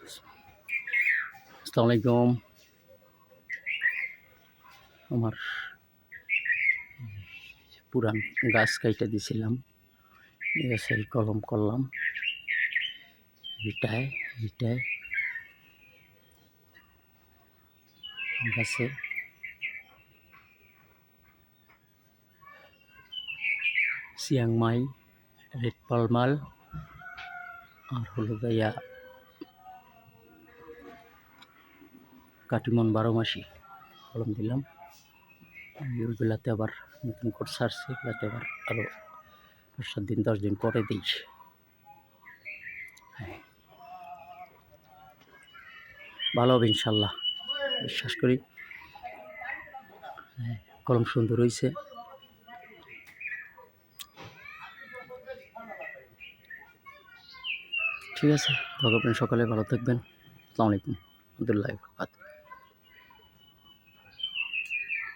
আসসালামু আলাইকুম। আমার পুরান গাছ কাইটা দিছিলাম, এই গাছের কলম করলাম। এটায় গাছে চিয়াংমাই, রেড পালমাল আর হলো গিয়া কাটিমন 12 মাসি কলম দিলাম। ওইগুলাতে আবার নতুন করে ছাড়ছি, এগুলাতে আবার আরও 5-7 দিন 10 দিন পরে দিই। ভালো হবে ইনশাল্লাহ, বিশ্বাস করি। কলম সুন্দর হয়েছে। ঠিক আছে, ততক্ষণ সকালে ভালো থাকবেন। আসসালামু আলাইকুম, আব্দুল্লাহ।